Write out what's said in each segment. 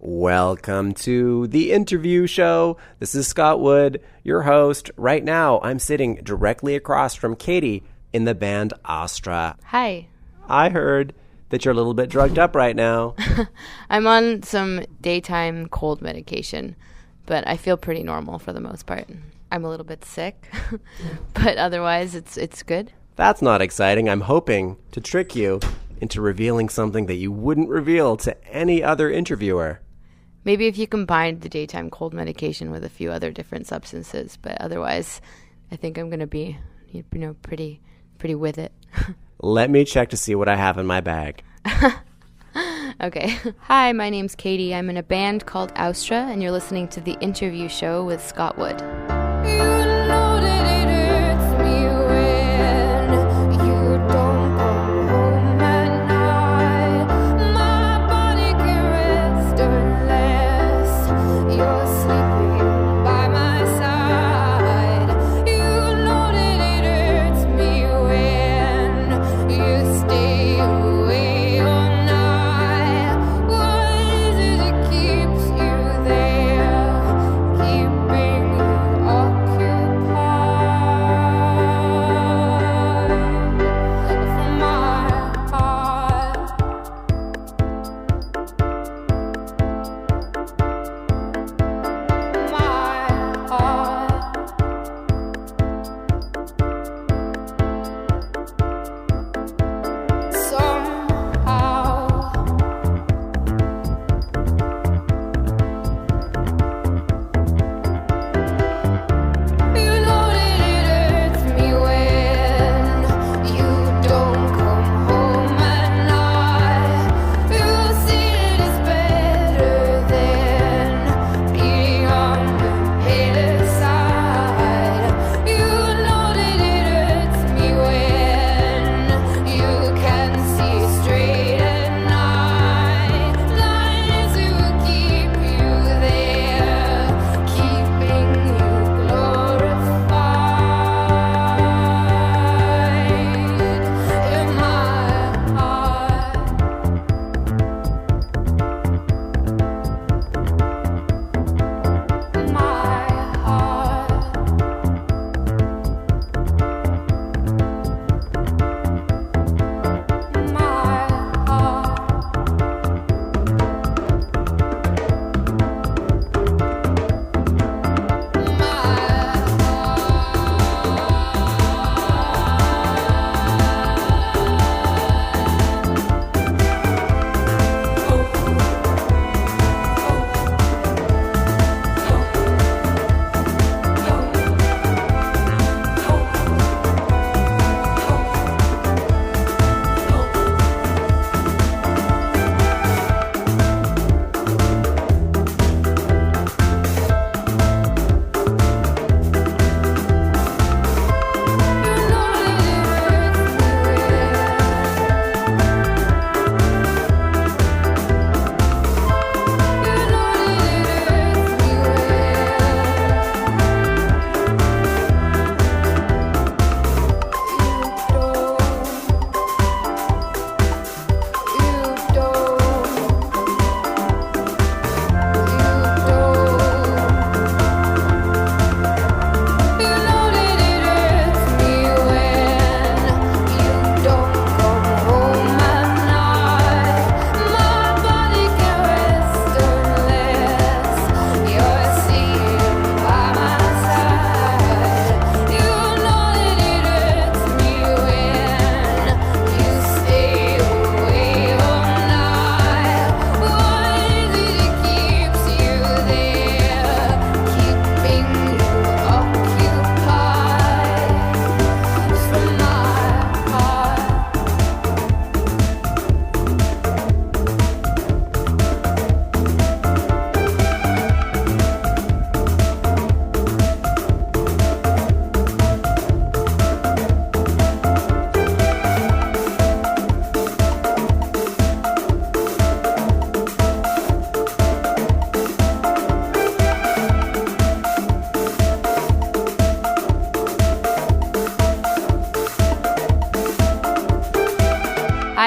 Welcome to the interview show. This is Scott Wood, your host. Right now, I'm sitting directly across from Katie in the band Austra. Hi. I heard that you're a little bit drugged up right now. I'm on some daytime cold medication, but I feel pretty normal for the most part. I'm a little bit sick, but otherwise it's good. That's not exciting. I'm hoping to trick you into revealing something that you wouldn't reveal to any other interviewer. Maybe if you combined the daytime cold medication with a few other different substances, but otherwise I think I'm going to be, pretty with it. Let me check to see what I have in my bag. Okay. Hi, my name's Katie. I'm in a band called Austra, and you're listening to the interview show with Scott Wood. Keeps you there, keeping you occupied.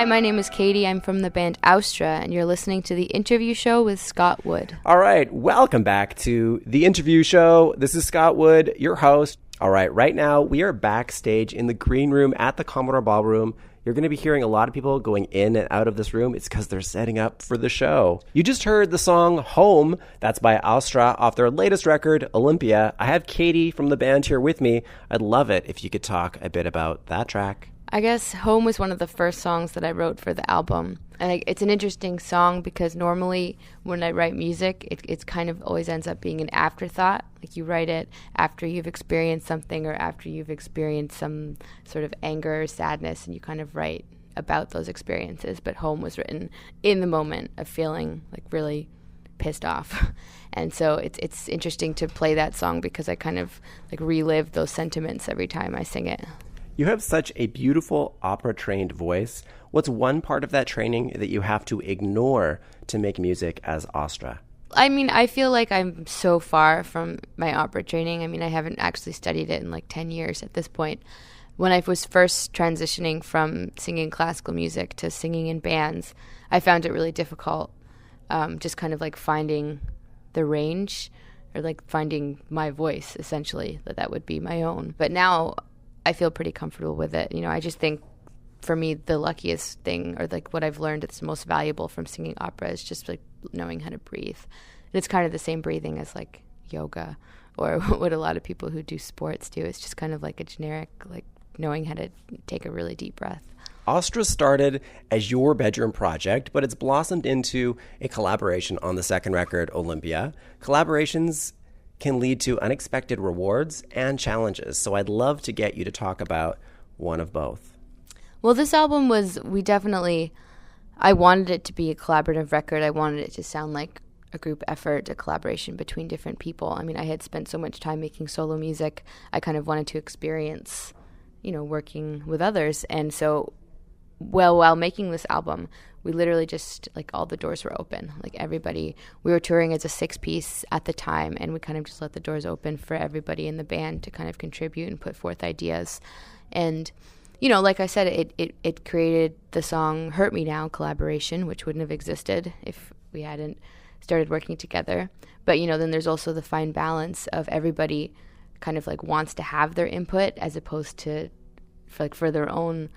my name is Katie. I'm from the band Austra, and you're listening to The Interview Show with Scott Wood. All right, welcome back to The Interview Show. This is Scott Wood, your host. All right now we are backstage in the green room at the Commodore Ballroom. You're going to be hearing a lot of people going in and out of this room. It's because they're setting up for the show. You just heard the song Home. That's by Austra off their latest record, Olympia. I have Katie from the band here with me. I'd love it if you could talk a bit about that track. I guess Home was one of the first songs that I wrote for the album. And it's an interesting song because normally when I write music, it's kind of always ends up being an afterthought. Like you write it after you've experienced something or after you've experienced some sort of anger or sadness, and you kind of write about those experiences. But Home was written in the moment of feeling like really pissed off. And so it's interesting to play that song because I kind of like relive those sentiments every time I sing it. You have such a beautiful opera-trained voice. What's one part of that training that you have to ignore to make music as Austra? I mean, I feel like I'm so far from my opera training. I mean, I haven't actually studied it in like 10 years at this point. When I was first transitioning from singing classical music to singing in bands, I found it really difficult, just kind of like finding the range or like finding my voice, essentially, that would be my own. But now I feel pretty comfortable with it. You know, I just think for me, the luckiest thing or like what I've learned that's most valuable from singing opera is just like knowing how to breathe. And it's kind of the same breathing as like yoga or what a lot of people who do sports do. It's just kind of like a generic, like knowing how to take a really deep breath. Austra started as your bedroom project, but it's blossomed into a collaboration on the second record, Olympia. Collaborations can lead to unexpected rewards and challenges. So I'd love to get you to talk about one of both. Well, this album I wanted it to be a collaborative record. I wanted it to sound like a group effort, a collaboration between different people. I mean, I had spent so much time making solo music. I kind of wanted to experience, working with others. And so, while making this album, we literally just, like, all the doors were open. Like, everybody, we were touring as a 6-piece at the time, and we kind of just let the doors open for everybody in the band to kind of contribute and put forth ideas. And, like I said, it created the song Hurt Me Now collaboration, which wouldn't have existed if we hadn't started working together. But, then there's also the fine balance of everybody kind of, like, wants to have their input as opposed to, for their own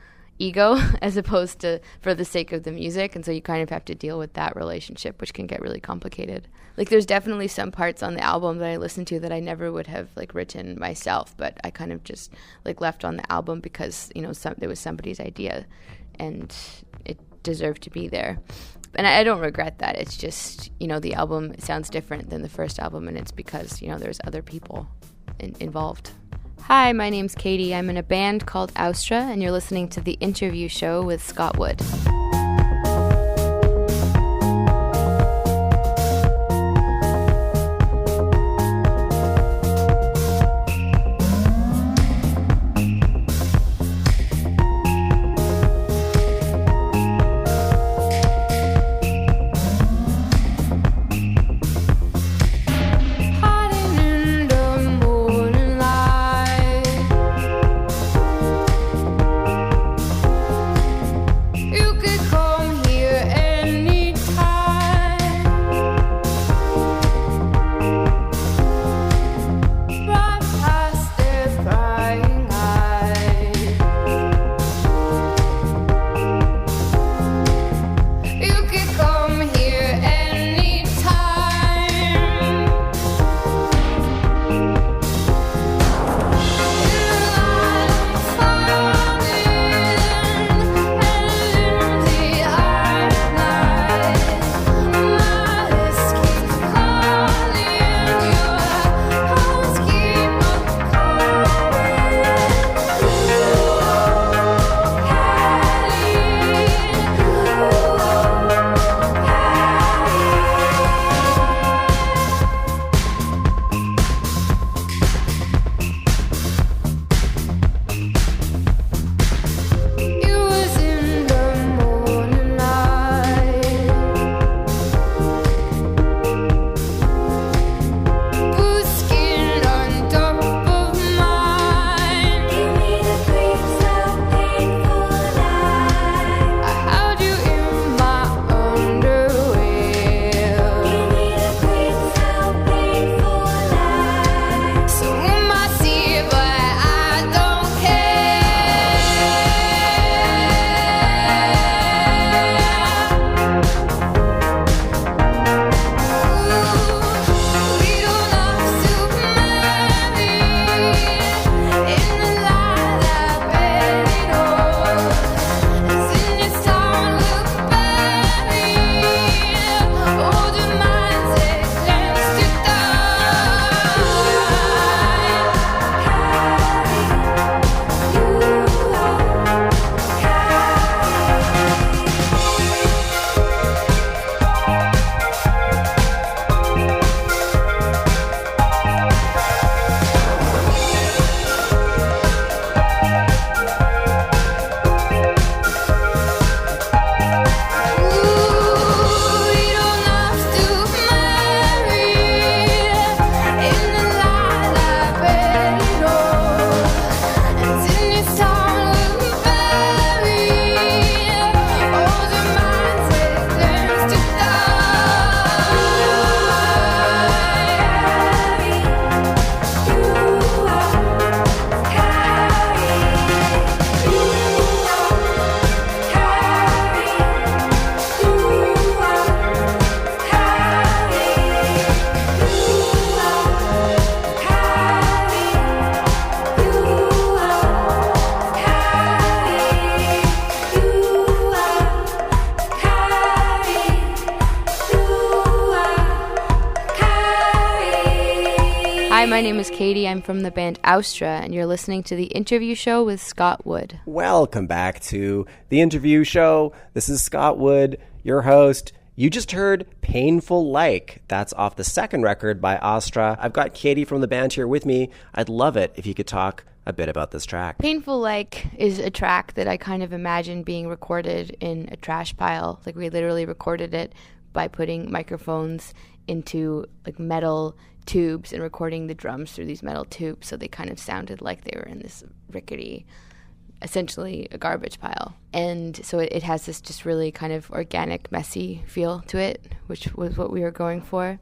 ego as opposed to for the sake of the music. And so you kind of have to deal with that relationship, which can get really complicated. Like, there's definitely some parts on the album that I listen to that I never would have like written myself, but I kind of just like left on the album because there was somebody's idea and it deserved to be there. And I don't regret that. It's just the album sounds different than the first album, and it's because there's other people involved. Hi, my name's Katie. I'm in a band called Austra, and you're listening to The Interview Show with Scott Wood. You could Hi, my name is Katie. I'm from the band Austra, and you're listening to The Interview Show with Scott Wood. Welcome back to The Interview Show. This is Scott Wood, your host. You just heard Painful Like. That's off the second record by Austra. I've got Katie from the band here with me. I'd love it if you could talk a bit about this track. Painful Like is a track that I kind of imagine being recorded in a trash pile. Like, we literally recorded it by putting microphones into like metal tubes and recording the drums through these metal tubes, so they kind of sounded like they were in this rickety, essentially a garbage pile. And so it has this just really kind of organic, messy feel to it, which was what we were going for.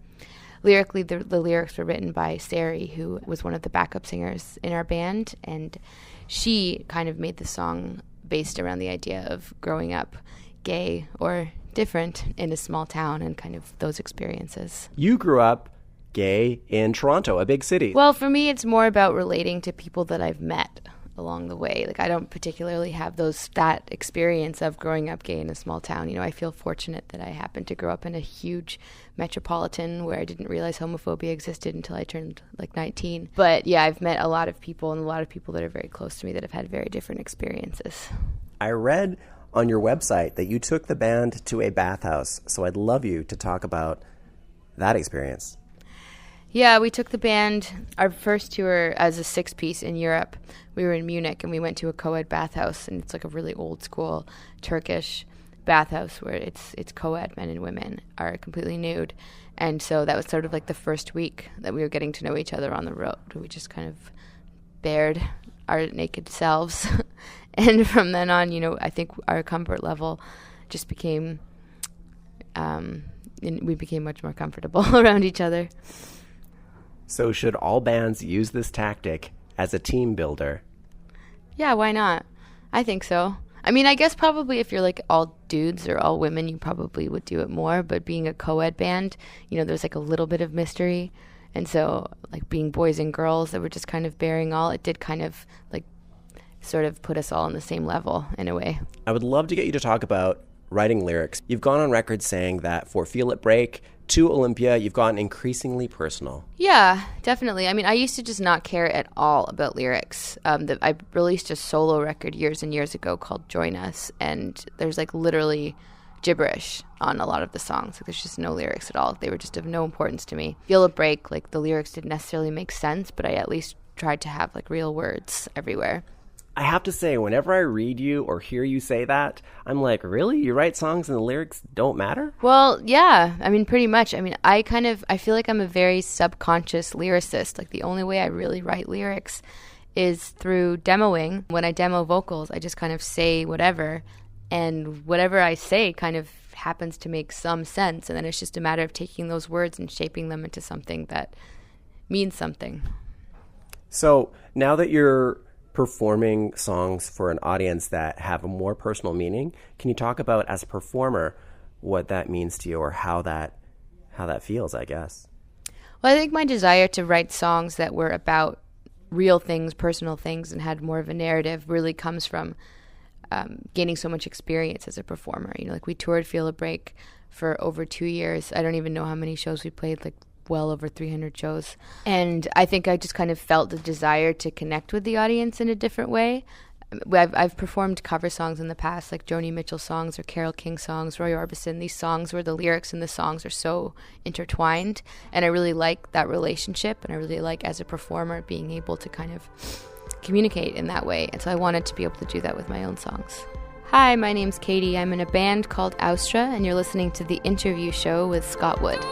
Lyrically, the lyrics were written by Sari, who was one of the backup singers in our band, and she kind of made the song based around the idea of growing up gay or different in a small town and kind of those experiences. You grew up gay in Toronto, a big city. Well, for me, it's more about relating to people that I've met along the way. Like, I don't particularly have that experience of growing up gay in a small town. You know, I feel fortunate that I happened to grow up in a huge metropolitan where I didn't realize homophobia existed until I turned like 19. But yeah, I've met a lot of people, and a lot of people that are very close to me that have had very different experiences. I read on your website that you took the band to a bathhouse, so I'd love you to talk about that experience. Yeah, we took the band, our first tour as a six-piece in Europe. We were in Munich, and we went to a co-ed bathhouse, and it's like a really old-school Turkish bathhouse where it's co-ed, men and women are completely nude. And so that was sort of like the first week that we were getting to know each other on the road. We just kind of bared our naked selves. And from then on, you know, I think our comfort level just became, we became much more comfortable around each other. So should all bands use this tactic as a team builder? Yeah, why not? I think so. I mean, I guess probably if you're like all dudes or all women, you probably would do it more. But being a co-ed band, you know, there's like a little bit of mystery. And so like being boys and girls that were just kind of bearing all, it did kind of like sort of put us all on the same level in a way. I would love to get you to talk about writing lyrics. You've gone on record saying that for Feel It Break to Olympia, you've gotten increasingly personal. Yeah, definitely. I mean, I used to just not care at all about lyrics. I released a solo record years and years ago called Join Us, and there's like literally gibberish on a lot of the songs. Like, there's just no lyrics at all. They were just of no importance to me. Feel It Break, like the lyrics didn't necessarily make sense, but I at least tried to have like real words everywhere. I have to say, whenever I read you or hear you say that, I'm like, really? You write songs and the lyrics don't matter? Well, yeah. I mean, pretty much. I mean, I feel like I'm a very subconscious lyricist. Like, the only way I really write lyrics is through demoing. When I demo vocals, I just kind of say whatever, and whatever I say kind of happens to make some sense, and then it's just a matter of taking those words and shaping them into something that means something. So now that you're performing songs for an audience that have a more personal meaning, can you talk about, as a performer, what that means to you, or how that feels, I guess? Well, I think my desire to write songs that were about real things, personal things, and had more of a narrative really comes from gaining so much experience as a performer. You know, like, we toured Feel a Break for over 2 years. I don't even know how many shows we played, like well over 300 shows. And I think I just kind of felt the desire to connect with the audience in a different way. I've performed cover songs in the past, like Joni Mitchell songs or Carole King songs, Roy Orbison, these songs where the lyrics and the songs are so intertwined. And I really like that relationship, and I really like, as a performer, being able to kind of communicate in that way. And so I wanted to be able to do that with my own songs. Hi, my name's Katie. I'm in a band called Austra, and you're listening to The Interview Show with Scott Wood.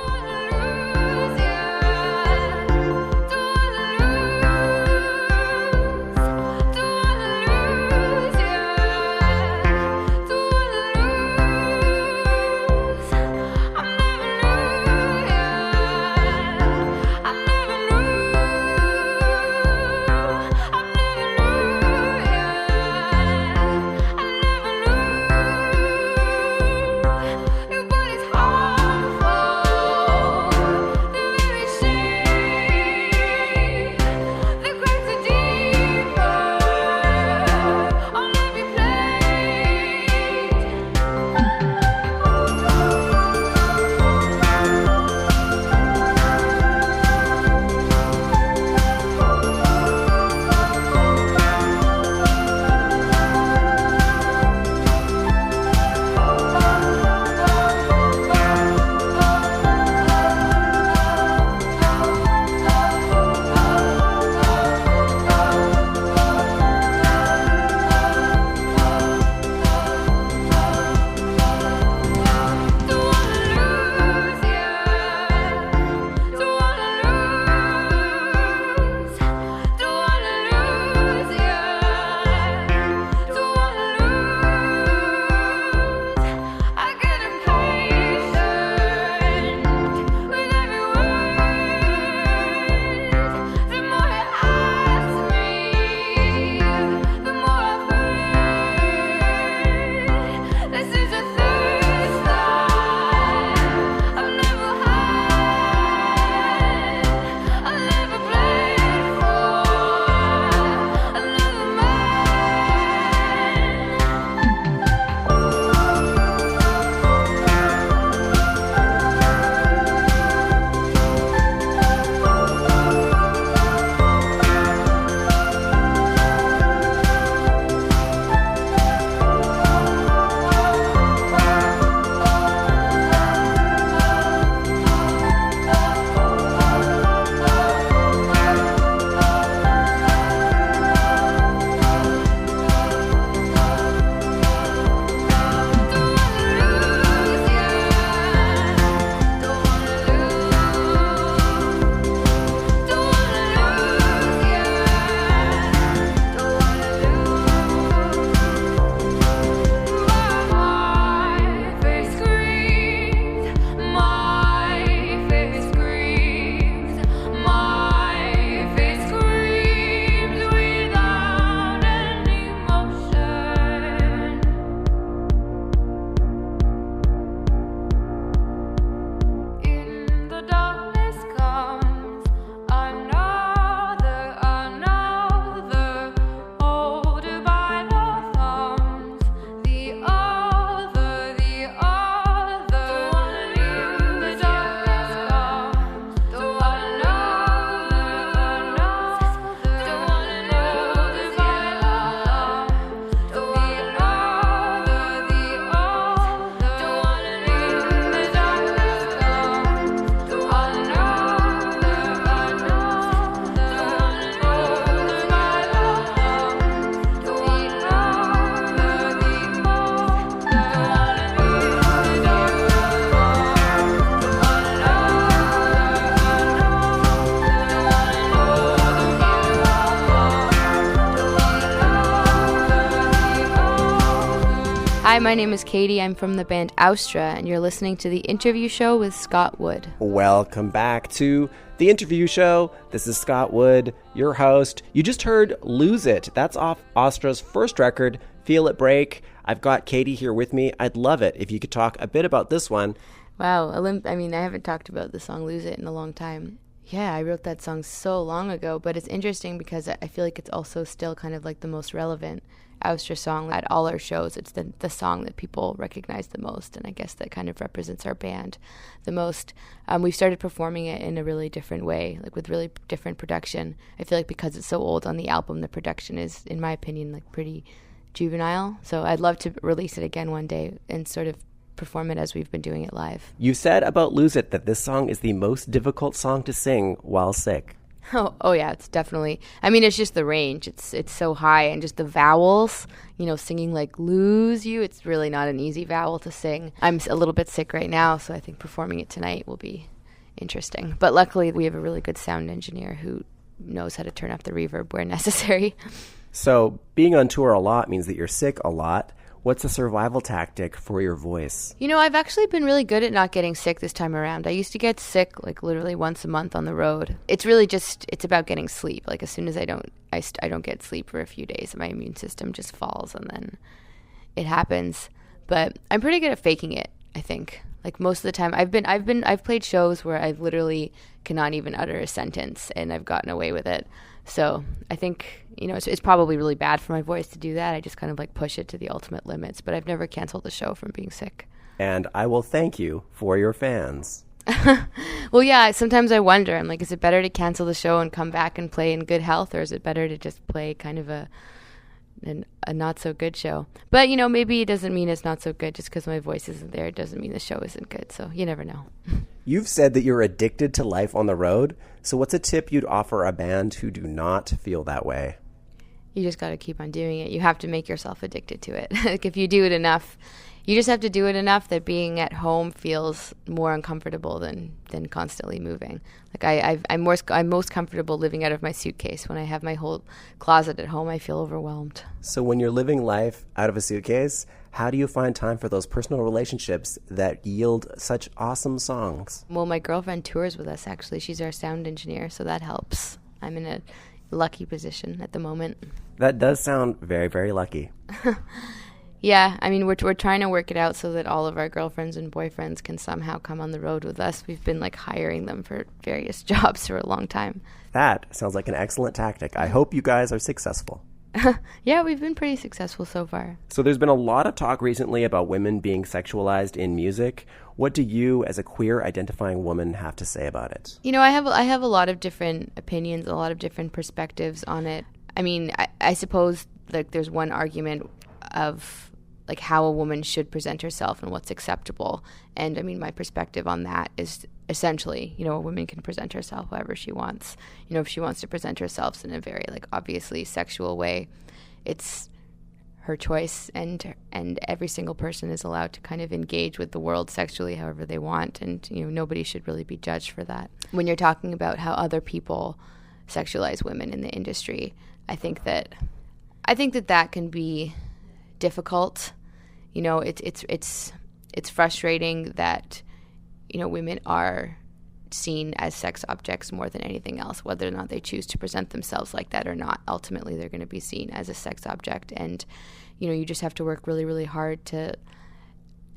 Hi, my name is Katie. I'm from the band Austra, and you're listening to The Interview Show with Scott Wood. Welcome back to The Interview Show. This is Scott Wood, your host. You just heard Lose It. That's off Austra's first record, Feel It Break. I've got Katie here with me. I'd love it if you could talk a bit about this one. Wow, I haven't talked about the song Lose It in a long time. Yeah, I wrote that song so long ago, but it's interesting because I feel like it's also still kind of like the most relevant Austra song at all our shows. It's the song that people recognize the most, and I guess that kind of represents our band the most. We've started performing it in a really different way, like with really different production. I feel like because it's so old on the album, the production is, in my opinion, like pretty juvenile. So I'd love to release it again one day and sort of perform it as we've been doing it live. You said about Lose It that this song is the most difficult song to sing while sick. Oh yeah, it's definitely. I mean, it's just the range. It's so high, and just the vowels. Singing like "lose you." It's really not an easy vowel to sing. I'm a little bit sick right now, so I think performing it tonight will be interesting. But luckily, we have a really good sound engineer who knows how to turn up the reverb where necessary. So being on tour a lot means that you're sick a lot. What's a survival tactic for your voice? I've actually been really good at not getting sick this time around. I used to get sick like literally once a month on the road. It's really just, it's about getting sleep. Like as soon as I don't get sleep for a few days, my immune system just falls and then it happens. But I'm pretty good at faking it, I think. Like most of the time I've played shows where I literally cannot even utter a sentence and I've gotten away with it. So I think, it's probably really bad for my voice to do that. I just kind of like push it to the ultimate limits, but I've never canceled the show from being sick. And I will thank you for your fans. Well, yeah, sometimes I wonder, I'm like, is it better to cancel the show and come back and play in good health, or is it better to just play kind of a not so good show? But, maybe it doesn't mean it's not so good just because my voice isn't there. It doesn't mean the show isn't good. So you never know. You've said that you're addicted to life on the road. So what's a tip you'd offer a band who do not feel that way? You just got to keep on doing it. You have to make yourself addicted to it. Like if you do it enough, you just have to do it enough that being at home feels more uncomfortable than constantly moving. Like I'm most comfortable living out of my suitcase. When I have my whole closet at home, I feel overwhelmed. So when you're living life out of a suitcase, how do you find time for those personal relationships that yield such awesome songs? Well, my girlfriend tours with us, actually. She's our sound engineer, so that helps. I'm in a lucky position at the moment. That does sound very, very lucky. Yeah, I mean, we're trying to work it out so that all of our girlfriends and boyfriends can somehow come on the road with us. We've been like hiring them for various jobs for a long time. That sounds like an excellent tactic. I hope you guys are successful. Yeah, we've been pretty successful so far. So there's been a lot of talk recently about women being sexualized in music. What do you, as a queer identifying woman, have to say about it? I have a lot of different opinions, a lot of different perspectives on it. I mean, I suppose like there's one argument of like how a woman should present herself and what's acceptable. And I mean, my perspective on that is essentially, a woman can present herself however she wants. If she wants to present herself in a very like obviously sexual way, it's her choice, and every single person is allowed to kind of engage with the world sexually however they want, and nobody should really be judged for that. When you're talking about how other people sexualize women in the industry, I think that can be difficult. It's frustrating that women are seen as sex objects more than anything else, whether or not they choose to present themselves like that or not. Ultimately, they're going to be seen as a sex object, and you just have to work really, really hard,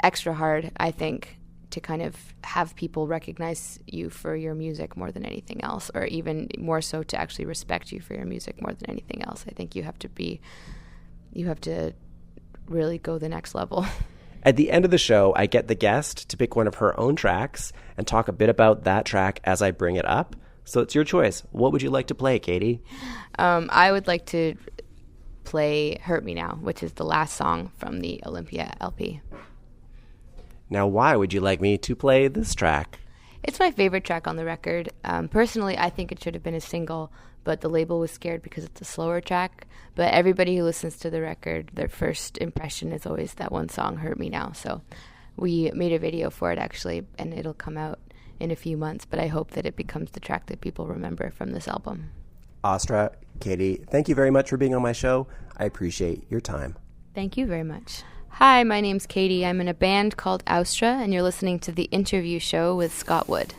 extra hard, I think, to kind of have people recognize you for your music more than anything else, or even more so to actually respect you for your music more than anything else. I think you have to really go the next level. At the end of the show, I get the guest to pick one of her own tracks and talk a bit about that track as I bring it up. So it's your choice. What would you like to play, Katie? I would like to play Hurt Me Now, which is the last song from the Olympia LP. Now, why would you like me to play this track? It's my favorite track on the record. Personally, I think it should have been a single, but the label was scared because it's a slower track. But everybody who listens to the record, their first impression is always that one song, Hurt Me Now. So we made a video for it, actually, and it'll come out in a few months. But I hope that it becomes the track that people remember from this album. Austra, Katie, thank you very much for being on my show. I appreciate your time. Thank you very much. Hi, my name's Katie. I'm in a band called Austra, and you're listening to The Interview Show with Scott Wood.